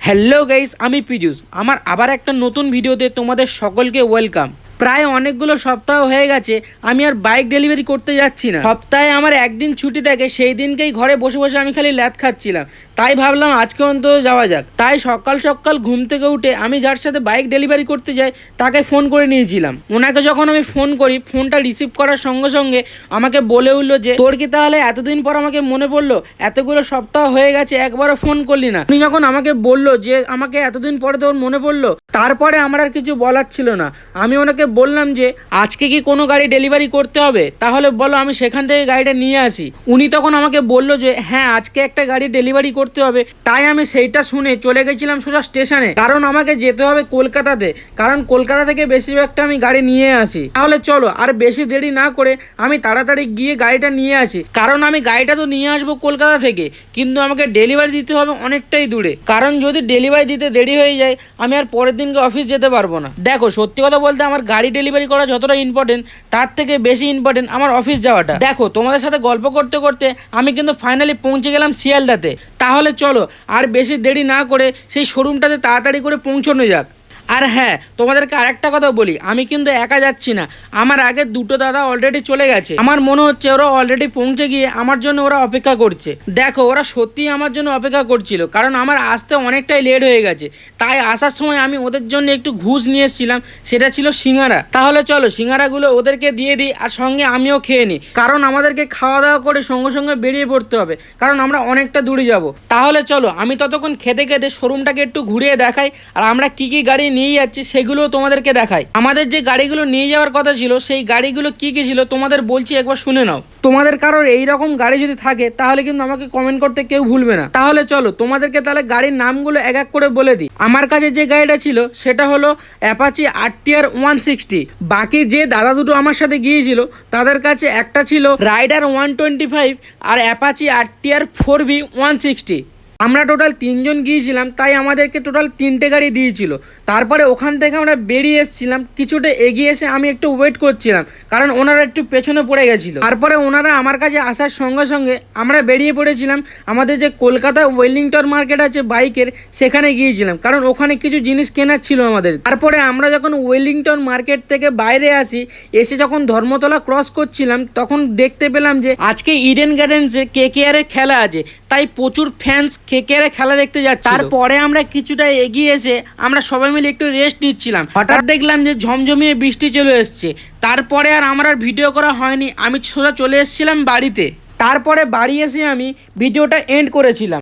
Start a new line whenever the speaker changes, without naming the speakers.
Hello guys, আমি পীযূষ। আমার আবার একটা নতুন ভিডিওতে তোমাদের সকলকে ওয়েলকাম। প্রায় অনেকগুলো সপ্তাহ হয়ে গেছে আমি আর বাইক ডেলিভারি করতে যাচ্ছি না। সপ্তাহে আমার একদিন ছুটি থাকে, সেই দিনকেই ঘরে বসে বসে আমি খালি ল্যাদ খাচ্ছিলাম। তাই ভাবলাম আজকে অন্তত যাওয়া যাক। তাই সকাল সকাল ঘুম থেকে উঠে আমি যার সাথে বাইক ডেলিভারি করতে যাই তাকে ফোন করে নিয়েছিলাম। ওনাকে যখন আমি ফোন করি, ফোনটা রিসিভ করার সঙ্গে সঙ্গে আমাকে বলে উঠলো যে তোর কি তাহলে এতদিন পর আমাকে মনে পড়লো? এতগুলো সপ্তাহ হয়ে গেছে একবারও ফোন করলি না। উনি যখন আমাকে বললো যে আমাকে এতদিন পরে তোর মনে পড়লো, তারপরে আমার আর কিছু বলার ছিল না। আমি ওনাকে বললাম যে আজকে কি কোনো গাড়ি ডেলিভারি করতে হবে, তাহলে বলো আমি সেখান থেকে গাড়িটা নিয়ে আসি। উনি তখন আমাকে বললো যে হ্যাঁ, আজকে একটা গাড়ি ডেলিভারি করতে হবে। তাই আমি সেইটা শুনে চলে গেছিলাম সোজা স্টেশনে, কারণ আমাকে যেতে হবে কলকাতাতে, কারণ কলকাতা থেকে বেশিরভাগটা আমি গাড়ি নিয়ে আসি। তাহলে চলো আর বেশি দেরি না করে আমি তাড়াতাড়ি গিয়ে গাড়িটা নিয়ে আসি, কারণ আমি গাড়িটা তো নিয়ে আসবো কলকাতা থেকে, কিন্তু আমাকে ডেলিভারি দিতে হবে অনেকটাই দূরে। কারণ যদি ডেলিভারি দিতে দেরি হয়ে যায় আমি আর পরের দিনকে অফিস যেতে পারবো না। দেখো, সত্যি কথা বলতে আমার গাড়ি ডেলিভারি করা যতটা ইম্পর্টেন্ট, তার থেকে বেশি ইম্পর্টেন্ট আমার অফিস যাওয়াটা। দেখো, তোমাদের সাথে গল্প করতে করতে আমি কিন্তু ফাইনালি পৌঁছে গেলাম শিয়ালদাতে। তাহলে চলো আর বেশি দেরি না করে সেই শোরুমটাতে তাড়াতাড়ি করে পৌঁছানো যাক। আর হ্যাঁ, তোমাদেরকে আরেকটা কথা বলি, আমি কিন্তু একা যাচ্ছি না, আমার আগে দুটো দাদা অলরেডি চলে গেছে। আমার মনে হচ্ছে ওরা অলরেডি পৌঁছে গিয়ে আমার জন্য ওরা অপেক্ষা করছে। দেখো, ওরা সত্যিই আমার জন্য অপেক্ষা করছিল, কারণ আমার আসতে অনেকটাই লেট হয়ে গেছে। তাই আসার সময় আমি ওদের জন্য একটু ঘুষ নিয়ে এসেছিলাম, সেটা ছিল সিঙ্গারা। তাহলে চলো সিঙ্গারাগুলো ওদেরকে দিয়ে দিই, আর সঙ্গে আমিও খেয়ে নিই, কারণ আমাদেরকে খাওয়া দাওয়া করে সঙ্গে সঙ্গে বেরিয়ে পড়তে হবে, কারণ আমরা অনেকটা দূরে যাব। তাহলে চলো আমি ততক্ষণ খেতে খেতে শোরুমটাকে একটু ঘুরিয়ে দেখাই, আর আমরা কি কি গাড়ি নিয়ে যাচ্ছি সেগুলো তোমাদেরকে দেখাই। আমাদের যে গাড়িগুলো নিয়ে যাওয়ার কথা ছিল সেই গাড়িগুলো কি কি ছিল তোমাদের বলছি, একবার শুনে নাও। তোমাদের কারোর এইরকম গাড়ি যদি থাকে তাহলে কিন্তু আমাকে কমেন্ট করতে কেউ ভুলবে না। তাহলে চলো তোমাদেরকে তাহলে গাড়ির নামগুলো এক এক করে বলে দিই। আমার কাছে যে গাড়িটা ছিল সেটা হলো অ্যাপাচি RTR 160। বাকি যে দাদা দুটো আমার সাথে গিয়েছিল তাদের কাছে একটা ছিল রাইডার 125 আর অ্যাপাচি RTR 4V 160। আমরা টোটাল তিনজন গিয়েছিলাম, তাই আমাদেরকে টোটাল তিনটে গাড়ি দিয়েছিল। তারপরে ওখান থেকে আমরা বেরিয়ে এসেছিলাম, কিছুটা এগিয়ে এসে আমি একটু ওয়েট করছিলাম, কারণ ওনারা একটু পেছনে পড়ে গেছিলো। তারপরে ওনারা আমার কাছে আসার সঙ্গে সঙ্গে আমরা বেরিয়ে পড়েছিলাম আমাদের যে কলকাতা ওয়েলিংটন মার্কেট আছে বাইকের, সেখানে গিয়েছিলাম, কারণ ওখানে কিছু জিনিস কেনার ছিল আমাদের। তারপরে আমরা যখন ওয়েলিংটন মার্কেট থেকে বাইরে আসি, এসে যখন ধর্মতলা ক্রস করছিলাম, তখন দেখতে পেলাম যে আজকে ইডেন গার্ডেন্সে KKR এর খেলা আছে, তাই প্রচুর ফ্যান্স KKR খেলা দেখতে যাচ্ছে। তারপরে আমরা কিছুটা এগিয়ে এসে আমরা সবাই মিলে একটু রেস্ট নিচ্ছিলাম, হঠাৎ দেখলাম যে ঝমঝমিয়ে বৃষ্টি চলে এসছে। তারপরে আর আমার ভিডিও করা হয়নি, আমি সোজা চলে এসেছিলাম বাড়িতে। তারপরে বাড়ি এসে আমি ভিডিওটা এন্ড করেছিলাম।